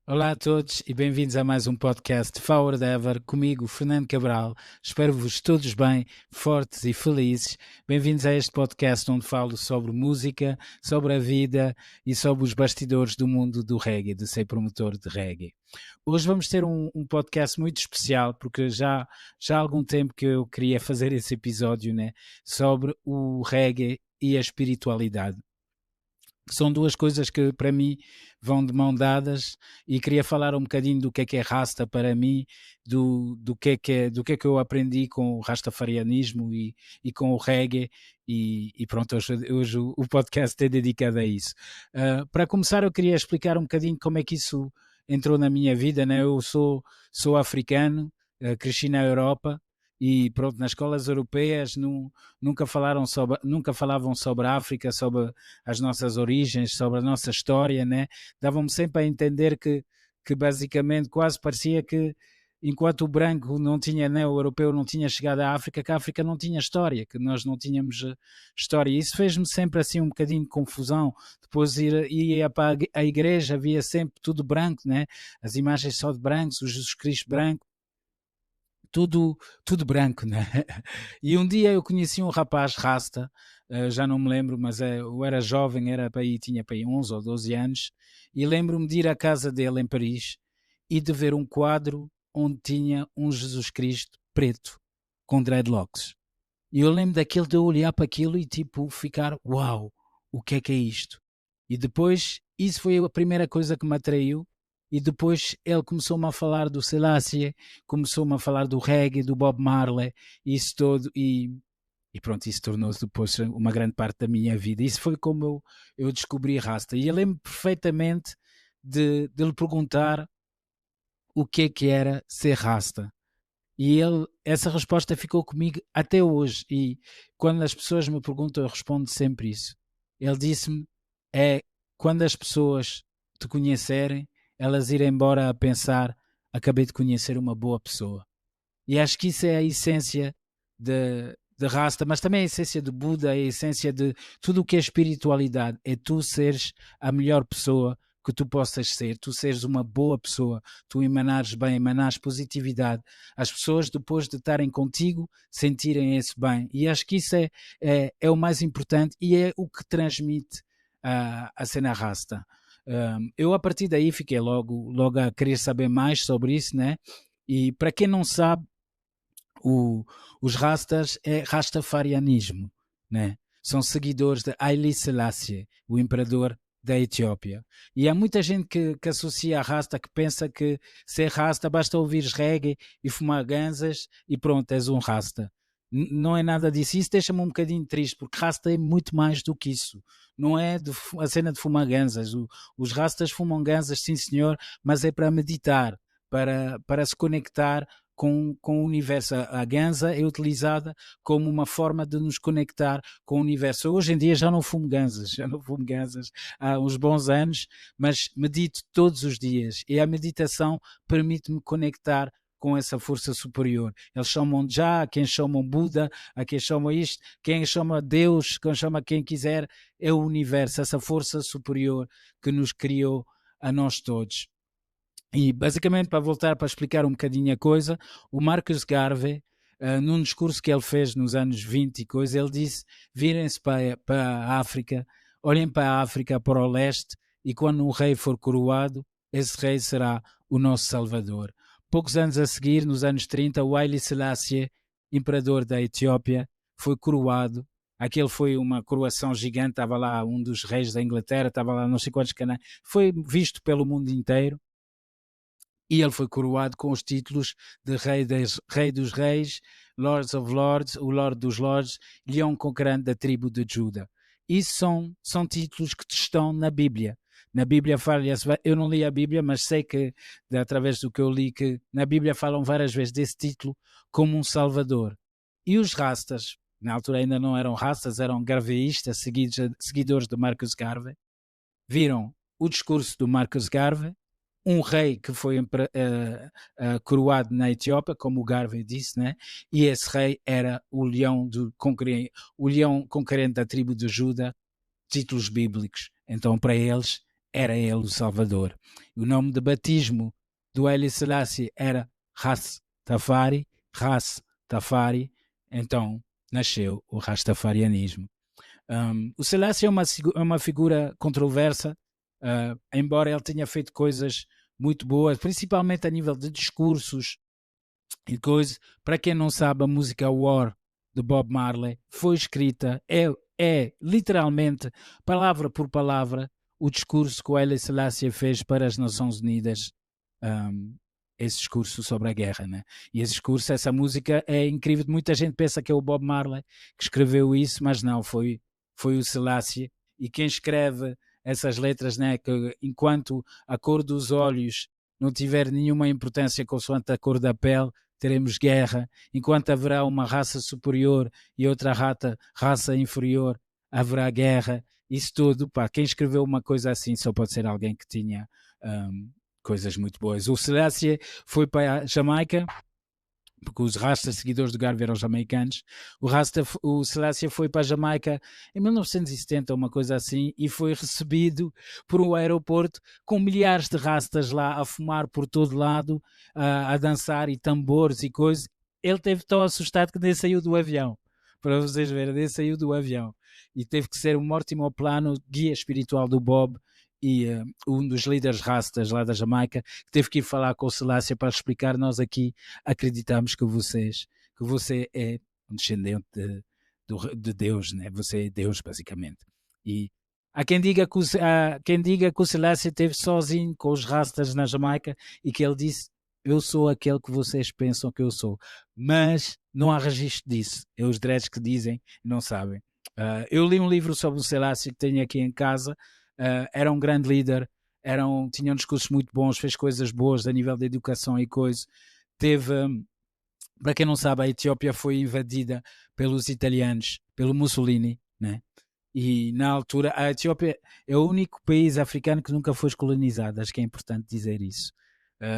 Olá a todos e bem-vindos a mais um podcast Forward Ever, comigo, Fernando Cabral. Espero-vos todos bem, fortes e felizes. Bem-vindos a este podcast onde falo sobre música, sobre a vida e sobre os bastidores do mundo do reggae, de ser promotor de reggae. Hoje vamos ter um podcast muito especial, porque já há algum tempo que eu queria fazer esse episódio, né, sobre o reggae e a espiritualidade. São duas coisas que para mim vão de mão dadas e queria falar um bocadinho do que é Rasta para mim, do que é que eu aprendi com o rastafarianismo e com o reggae e pronto, hoje o podcast é dedicado a isso. Para começar eu queria explicar um bocadinho como é que isso entrou na minha vida, né? Eu sou africano, cresci na Europa e pronto, nas escolas europeias nunca falavam sobre a África, sobre as nossas origens, sobre a nossa história, né? Davam-me sempre a entender que basicamente quase parecia que enquanto o branco não tinha, né, o europeu não tinha chegado à África, que a África não tinha história, que nós não tínhamos história. E isso fez-me sempre assim um bocadinho de confusão. Depois ia para a igreja, havia sempre tudo branco, né? As imagens só de brancos, o Jesus Cristo branco, tudo, tudo branco, né? E um dia eu conheci um rapaz rasta, já não me lembro, mas eu era jovem, tinha para aí 11 ou 12 anos, e lembro-me de ir à casa dele em Paris e de ver um quadro onde tinha um Jesus Cristo preto, com dreadlocks. E eu lembro daquilo de eu olhar para aquilo e tipo ficar, uau, o que é isto? E depois, isso foi a primeira coisa que me atraiu. E depois ele começou-me a falar do Selassie, começou-me a falar do reggae, do Bob Marley, isso todo. E pronto, isso tornou-se depois uma grande parte da minha vida. Isso foi como eu descobri Rasta. E eu lembro perfeitamente de lhe perguntar o que era ser Rasta. E essa resposta ficou comigo até hoje. E quando as pessoas me perguntam, eu respondo sempre isso. Ele disse-me: é quando as pessoas te conhecerem, elas irem embora a pensar: acabei de conhecer uma boa pessoa. E acho que isso é a essência de Rasta, mas também a essência de Buda, a essência de tudo o que é espiritualidade. É tu seres a melhor pessoa que tu possas ser, tu seres uma boa pessoa, tu emanares bem, emanares positividade. As pessoas, depois de estarem contigo, sentirem esse bem. E acho que isso é o mais importante e é o que transmite a cena Rasta. Eu, a partir daí, fiquei logo a querer saber mais sobre isso, né? E para quem não sabe, o, os rastas é rastafarianismo, né? São seguidores de Haile Selassie, o imperador da Etiópia. E há muita gente que associa a rasta, que pensa que ser rasta basta ouvir reggae e fumar ganzas e pronto, és um rasta. Não é nada disso. Isso deixa-me um bocadinho triste, porque rasta é muito mais do que isso. Não é a cena de fumar ganzas. Os rastas fumam ganzas, sim senhor, mas é para meditar, para se conectar com o universo. A ganza é utilizada como uma forma de nos conectar com o universo. Hoje em dia já não fumo ganzas há uns bons anos, mas medito todos os dias e a meditação permite-me conectar com essa força superior. Eles chamam já, quem chamam Buda, a quem chamam isto, quem chama Deus, quem chama quem quiser, é o universo, essa força superior que nos criou a nós todos. E basicamente, para voltar para explicar um bocadinho a coisa, o Marcus Garvey, num discurso que ele fez nos anos 20 e coisa, ele disse: virem-se para a África, olhem para a África, para o leste, e quando um rei for coroado, esse rei será o nosso Salvador. Poucos anos a seguir, nos anos 30, o Haile Selassie, imperador da Etiópia, foi coroado. Aquele foi uma coroação gigante, estava lá um dos reis da Inglaterra, estava lá não sei quantos canais, foi visto pelo mundo inteiro e ele foi coroado com os títulos de Rei dos Reis, Lords of Lords, o Lord dos Lords, Leão Conquerante da tribo de Judá. Isso são títulos que estão na Bíblia. Na Bíblia fala, eu não li a Bíblia, mas sei que, através do que eu li, que na Bíblia falam várias vezes desse título como um Salvador. E os rastas, na altura ainda não eram rastas, eram garveístas, seguidores de Marcus Garvey, viram o discurso do Marcus Garvey, um rei que foi coroado na Etiópia, como o Garvey disse, né? E esse rei era o leão conquerente da tribo de Judá, títulos bíblicos. Então, para eles, era ele o Salvador. O nome de batismo do Haile Selassie era Rastafari, então nasceu o Rastafarianismo. O Selassie é uma figura controversa, embora ele tenha feito coisas muito boas, principalmente a nível de discursos e coisas. Para quem não sabe, a música War de Bob Marley foi escrita, é literalmente, palavra por palavra, o discurso que o Haile Selassie fez para as Nações Unidas, esse discurso sobre a guerra, né? E esse discurso, essa música é incrível. Muita gente pensa que é o Bob Marley que escreveu isso, mas não, foi o Selassie. E quem escreve essas letras, né, que enquanto a cor dos olhos não tiver nenhuma importância consoante a cor da pele, teremos guerra. Enquanto haverá uma raça superior e outra raça inferior, haverá guerra. Isso tudo, pá, quem escreveu uma coisa assim só pode ser alguém que tinha coisas muito boas. O Selassie foi para a Jamaica, porque os Rastas, seguidores do Garvey, eram jamaicanos. O Selassie foi para a Jamaica em 1970, uma coisa assim, e foi recebido por um aeroporto com milhares de Rastas lá a fumar por todo lado, a dançar e tambores e coisas. Ele teve tão assustado que nem saiu do avião. Para vocês verem, nem saiu do avião. E teve que ser um ótimo plano, guia espiritual do Bob, e um dos líderes rastas lá da Jamaica, que teve que ir falar com o Selassie para explicar: nós aqui acreditamos que você é um descendente de Deus, né? Você é Deus, basicamente. E há quem diga que o Selassie esteve sozinho com os rastas na Jamaica e que ele disse: eu sou aquele que vocês pensam que eu sou. Mas não há registro disso. É os dreads que dizem e não sabem. Eu li um livro sobre o Selassie que tenho aqui em casa. Era um grande líder, tinha discursos muito bons, fez coisas boas a nível de educação e coisa. Teve, para quem não sabe, a Etiópia foi invadida pelos italianos, pelo Mussolini, né? E na altura, a Etiópia é o único país africano que nunca foi colonizado, acho que é importante dizer isso.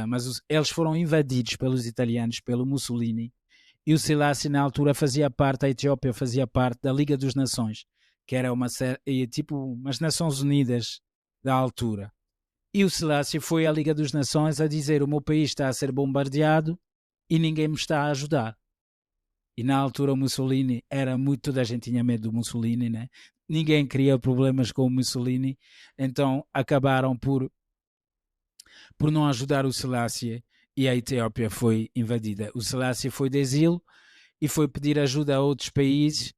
Mas eles foram invadidos pelos italianos, pelo Mussolini, e o Selassie na altura fazia parte, a Etiópia fazia parte da Liga dos Nações, que era tipo umas Nações Unidas da altura. E o Selassie foi à Liga dos Nações a dizer: o meu país está a ser bombardeado e ninguém me está a ajudar. E na altura o Mussolini toda a gente tinha medo do Mussolini, né? Ninguém queria problemas com o Mussolini, então acabaram por não ajudar o Selassie e a Etiópia foi invadida. O Selassie foi de exílio e foi pedir ajuda a outros países,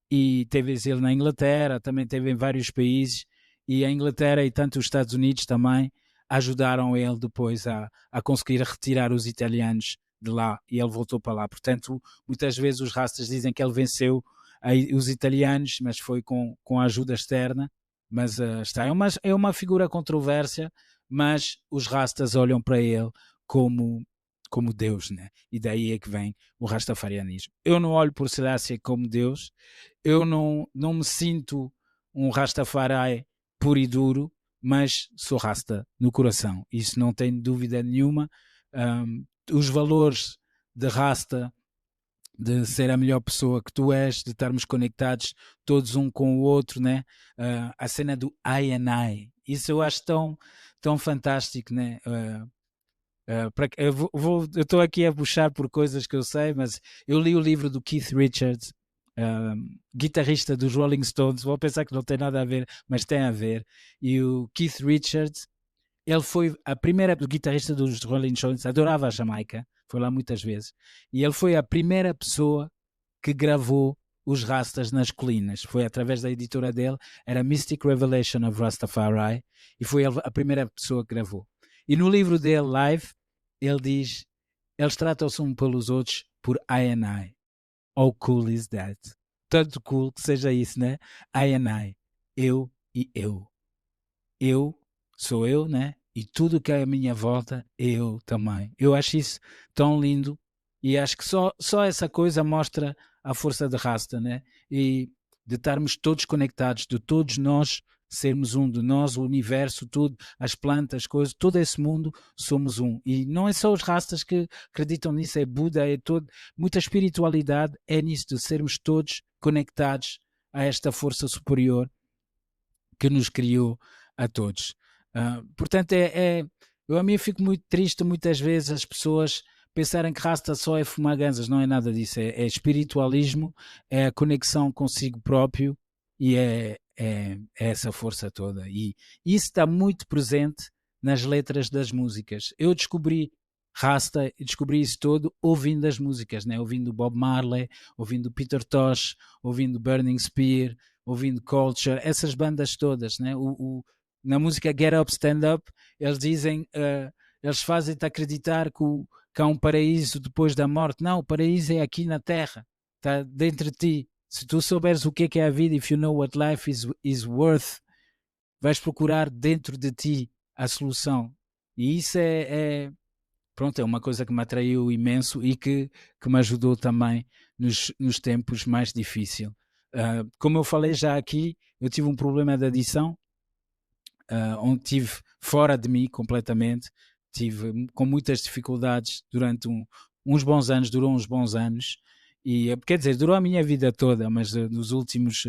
e teve exílio na Inglaterra, também teve em vários países, e a Inglaterra e tanto os Estados Unidos também ajudaram ele depois a conseguir retirar os italianos de lá, e ele voltou para lá. Portanto, muitas vezes os rastas dizem que ele venceu os italianos, mas foi com a ajuda externa. Mas é uma figura controvérsia, mas os rastas olham para ele como Deus, né? E daí é que vem o rastafarianismo. Eu não olho por Selassie como Deus, eu não me sinto um rastafari puro e duro, mas sou rasta no coração, isso não tenho dúvida nenhuma. Os valores de rasta, de ser a melhor pessoa que tu és, de estarmos conectados todos um com o outro, né? A cena do I and I, isso eu acho tão fantástico, né? Eu estou aqui a puxar por coisas que eu sei, mas eu li o livro do Keith Richards, guitarrista dos Rolling Stones. Vou pensar que não tem nada a ver, mas tem a ver. E o Keith Richards, ele foi a primeira guitarrista dos Rolling Stones, adorava a Jamaica, foi lá muitas vezes, e ele foi a primeira pessoa que gravou os Rastas nas colinas. Foi através da editora dele, era Mystic Revelation of Rastafari, e foi a primeira pessoa que gravou. E no livro dele, Live, ele diz: eles tratam-se um pelos outros por I and I. How cool is that? Tanto cool que seja isso, né? I and I. Eu e eu. Eu sou eu, né? E tudo que é à minha volta, eu também. Eu acho isso tão lindo, e acho que só essa coisa mostra a força de Rasta, né? E de estarmos todos conectados, de todos nós sermos um, de nós, o universo, tudo, as plantas, coisas, todo esse mundo, somos um. E não é só os Rastas que acreditam nisso, é Buda, é todo, muita espiritualidade é nisso, de sermos todos conectados a esta força superior que nos criou a todos. Portanto, eu a mim fico muito triste muitas vezes as pessoas pensarem que rasta só é fumar ganzas, não é nada disso, é espiritualismo, é a conexão consigo próprio e é essa força toda. E isso está muito presente nas letras das músicas. Eu descobri Rasta e descobri isso todo ouvindo as músicas, né? Ouvindo Bob Marley, ouvindo Peter Tosh, ouvindo Burning Spear, ouvindo Culture, essas bandas todas, né? Na música Get Up, Stand Up, eles dizem, eles fazem-te acreditar que há um paraíso depois da morte. Não, o paraíso é aqui na Terra, está dentro de ti. Se tu souberes o que é a vida, if you know what life is worth, vais procurar dentro de ti a solução. E isso pronto, é uma coisa que me atraiu imenso e que me ajudou também nos tempos mais difíceis. Como eu falei já aqui, eu tive um problema de adição, onde estive fora de mim completamente, tive com muitas dificuldades durante uns bons anos, durou uns bons anos, e quer dizer, durou a minha vida toda, mas nos últimos,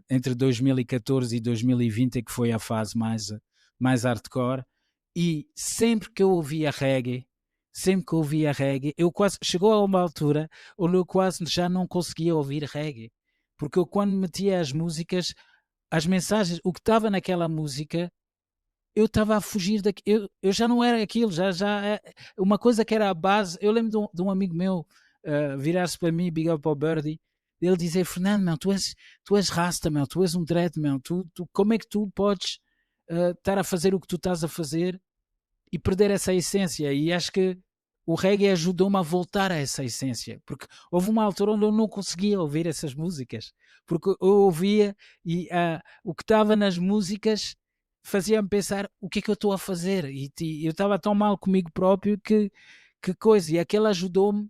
entre 2014 e 2020 é que foi a fase mais hardcore, e sempre que eu ouvia reggae, chegou a uma altura onde eu quase já não conseguia ouvir reggae, porque eu quando metia as músicas, as mensagens, o que estava naquela música, eu estava a fugir eu já não era aquilo, uma coisa que era a base. Eu lembro de um amigo meu virar-se para mim, big up ao Birdie, ele dizer: Fernando, meu, tu és rasta, meu, tu és um dread, meu, como é que tu podes estar a fazer o que tu estás a fazer e perder essa essência? E acho que o reggae ajudou-me a voltar a essa essência, porque houve uma altura onde eu não conseguia ouvir essas músicas, porque eu ouvia e o que estava nas músicas fazia-me pensar o que é que eu estou a fazer, e eu estava tão mal comigo próprio que coisa, e aquele ajudou-me.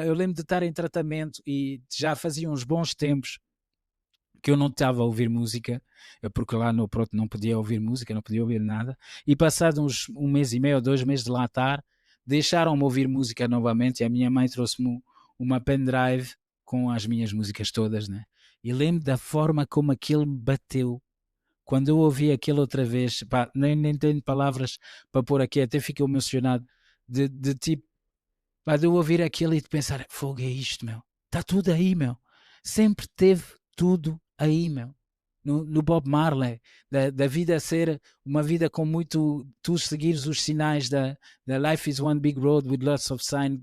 Eu lembro de estar em tratamento e já fazia uns bons tempos que eu não estava a ouvir música, porque lá no pronto não podia ouvir música, não podia ouvir nada, e passado um mês e meio ou 2 meses de lá estar, deixaram-me ouvir música novamente, e a minha mãe trouxe-me uma pendrive com as minhas músicas todas, né? E lembro da forma como aquilo me bateu, quando eu ouvi aquilo outra vez, pá, nem tenho palavras para pôr aqui, até fiquei emocionado, de tipo, pá, de eu ouvir aquilo e de pensar: fogo, é isto, meu, está tudo aí, meu, sempre teve tudo aí, meu. No Bob Marley, da vida ser uma vida com muito, tu seguires os sinais da Life is one big road with lots of signs,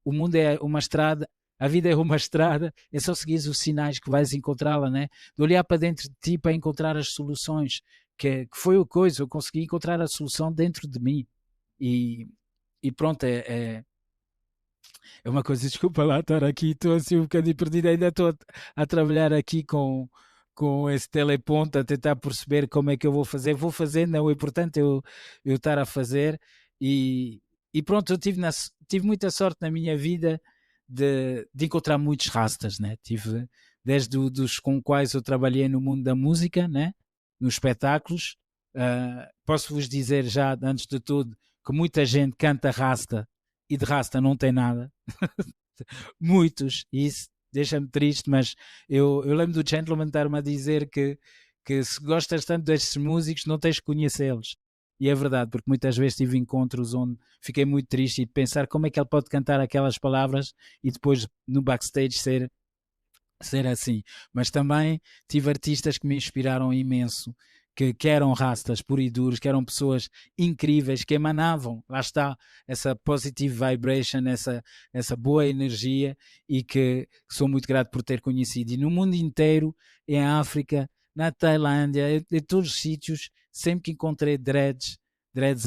o mundo é uma estrada, a vida é uma estrada, é só seguir os sinais que vais encontrá-la, né? De olhar para dentro de ti para encontrar as soluções, que foi a coisa, eu consegui encontrar a solução dentro de mim, e, e pronto, é uma coisa. Desculpa lá estar aqui, estou assim um bocadinho perdido, ainda estou a trabalhar aqui com esse teleponto, a tentar perceber como é que eu vou fazer, não, o importante é eu estar a fazer, e, e pronto, eu tive muita sorte na minha vida de encontrar muitos rastas, né? Tive desde dos com quais eu trabalhei no mundo da música, né? Nos espetáculos. Posso-vos dizer já, antes de tudo, que muita gente canta rasta e de rasta não tem nada. Muitos, e isso deixa-me triste, mas eu lembro do Gentleman estar-me a dizer que se gostas tanto destes músicos, não tens que conhecê-los. E é verdade, porque muitas vezes tive encontros onde fiquei muito triste e de pensar como é que ele pode cantar aquelas palavras e depois no backstage ser assim. Mas também tive artistas que me inspiraram imenso, que eram rastas puro e duros, que eram pessoas incríveis, que emanavam, lá está, essa positive vibration, essa boa energia, e que sou muito grato por ter conhecido. E no mundo inteiro, em África, na Tailândia, em todos os sítios, sempre que encontrei dreads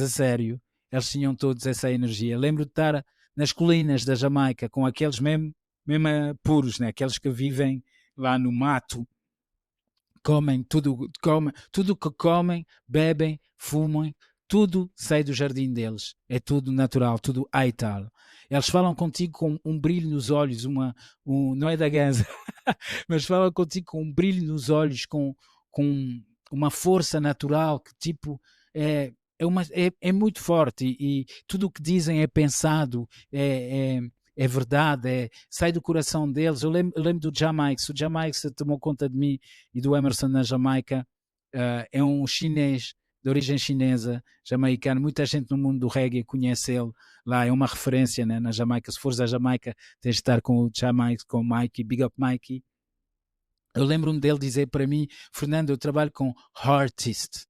a sério, eles tinham todos essa energia. Lembro de estar nas colinas da Jamaica com aqueles mesmo puros, né? Aqueles que vivem lá no mato, comem tudo que comem, bebem, fumam, tudo sai do jardim deles, é tudo natural, tudo aital. Eles falam contigo com um brilho nos olhos, não é da ganza, mas falam contigo com um brilho nos olhos, com uma força natural que tipo é muito forte, e tudo o que dizem é pensado, é verdade, sai do coração deles. Eu lembro do Jamaica, o Jamaica tomou conta de mim e do Emerson na Jamaica, é um chinês de origem chinesa, jamaicano. Muita gente no mundo do reggae conhece ele. Lá é uma referência, né, na Jamaica. Se fores à Jamaica, tens de estar com o Jamaica, com o Mikey, Big Up Mikey. Eu lembro-me dele dizer para mim: Fernando, eu trabalho com artist,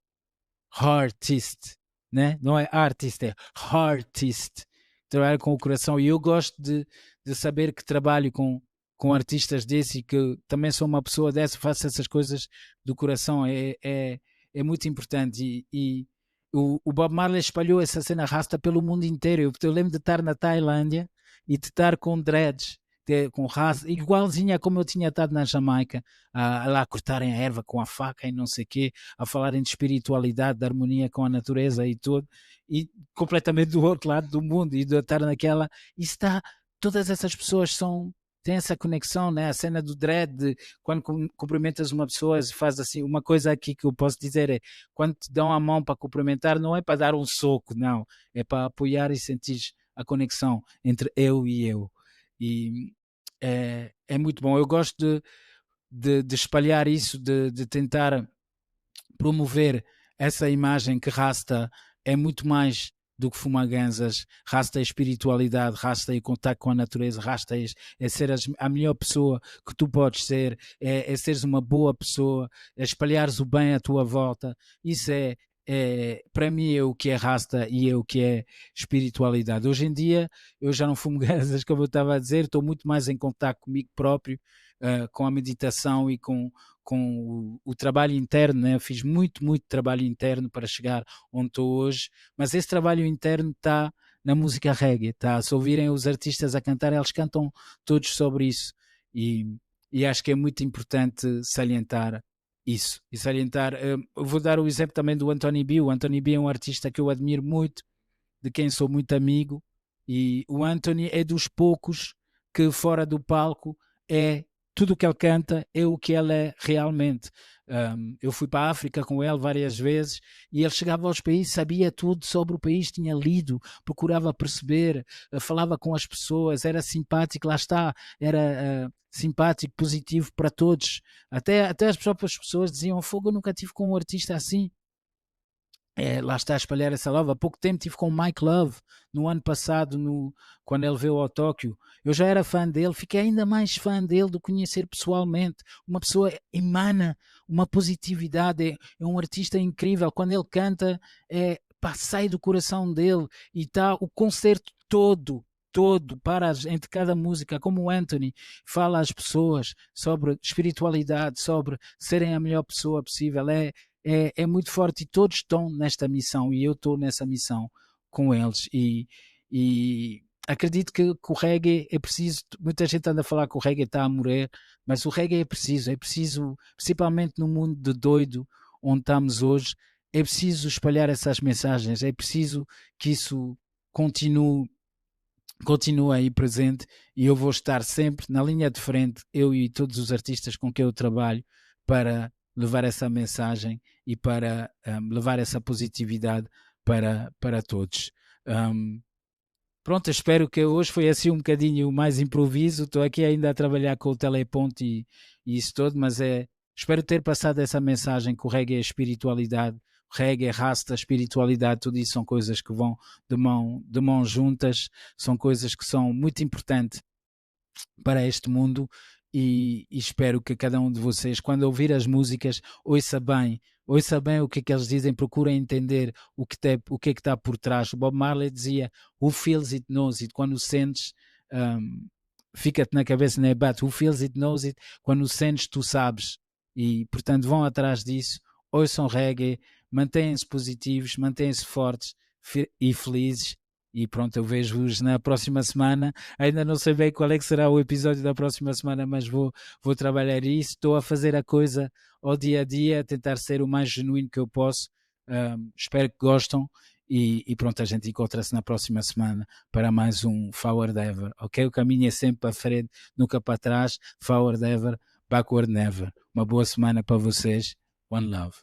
né? Não é artist, é artist. Trabalho com o coração, e eu gosto de saber que trabalho com artistas desse e que também sou uma pessoa dessa, faço essas coisas do coração. É muito importante. E o Bob Marley espalhou essa cena rasta pelo mundo inteiro. Eu lembro de estar na Tailândia e de estar com dreads, com raça, igualzinha como eu tinha estado na Jamaica, a lá cortarem a erva com a faca e não sei o quê, a falarem de espiritualidade, de harmonia com a natureza e tudo, e completamente do outro lado do mundo, e de estar naquela, e está, todas essas pessoas têm essa conexão, né? A cena do dread, de quando cumprimentas uma pessoa e faz assim, uma coisa aqui que eu posso dizer é, quando te dão a mão para cumprimentar, não é para dar um soco, não, é para apoiar e sentir a conexão entre eu e eu. E é muito bom. Eu gosto de espalhar isso, de tentar promover essa imagem que Rasta é muito mais do que fumaganzas. Rasta é espiritualidade, Rasta é contato com a natureza, Rasta é ser a melhor pessoa que tu podes ser, é seres uma boa pessoa, é espalhares o bem à tua volta. Isso para mim é o que é Rasta e é o que é espiritualidade. Hoje em dia eu já não fumo ganzas, como eu estava a dizer, estou muito mais em contato comigo próprio, com a meditação e com o trabalho interno, né? Eu fiz muito, muito trabalho interno para chegar onde estou hoje, mas esse trabalho interno está na música reggae, tá? Se ouvirem os artistas a cantar, eles cantam todos sobre isso, e acho que é muito importante salientar isso, e salientar, eu vou dar o exemplo também do Anthony B. O Anthony B é um artista que eu admiro muito, de quem sou muito amigo, e o Anthony é dos poucos que fora do palco é tudo o que ele canta é o que ele é realmente. Eu fui para a África com ele várias vezes e ele chegava aos países, sabia tudo sobre o país, tinha lido, procurava perceber, falava com as pessoas, era simpático, lá está, era simpático, positivo para todos. Até as próprias pessoas diziam: Fogo, eu nunca tive com um artista assim. Lá está a espalhar essa love. Há pouco tempo tive com o Mike Love, no ano passado, quando ele veio ao Tóquio. Eu já era fã dele, fiquei ainda mais fã dele do que conhecer pessoalmente. Uma pessoa emana uma positividade, é um artista incrível. Quando ele canta, pá, sai do coração dele, e está o concerto todo, entre cada música, como o Anthony fala às pessoas sobre espiritualidade, sobre serem a melhor pessoa possível. É muito forte, e todos estão nesta missão, e eu estou nessa missão com eles, e acredito que o reggae é preciso. Muita gente anda a falar que o reggae está a morrer, mas o reggae é preciso, principalmente no mundo de doido onde estamos hoje, é preciso espalhar essas mensagens, é preciso que isso continue aí presente, e eu vou estar sempre na linha de frente, eu e todos os artistas com quem eu trabalho, para levar essa mensagem e para levar essa positividade para todos. Pronto, espero que hoje foi assim um bocadinho mais improviso. Estou aqui ainda a trabalhar com o teleponto e isso todo, mas espero ter passado essa mensagem que o reggae é espiritualidade, o reggae é rasta, espiritualidade, tudo isso são coisas que vão de mão juntas, são coisas que são muito importantes para este mundo, e espero que cada um de vocês, quando ouvir as músicas, ouça bem o que é que eles dizem, procurem entender o que é que está por trás. O Bob Marley dizia: Who feels it knows it. Quando o sentes, fica-te na cabeça, né? But who feels it knows it. Quando o sentes, tu sabes. E portanto vão atrás disso, ouçam reggae, mantenham-se positivos, mantenham-se fortes e felizes. E pronto, eu vejo-vos na próxima semana. Ainda não sei bem qual é que será o episódio da próxima semana, mas vou trabalhar isso. Estou a fazer a coisa ao dia a dia, a tentar ser o mais genuíno que eu posso. Espero que gostam, e pronto, a gente encontra-se na próxima semana para mais um Forward Ever, ok? O caminho é sempre para frente, nunca para trás. Forward Ever, backward never. Uma boa semana para vocês. One love.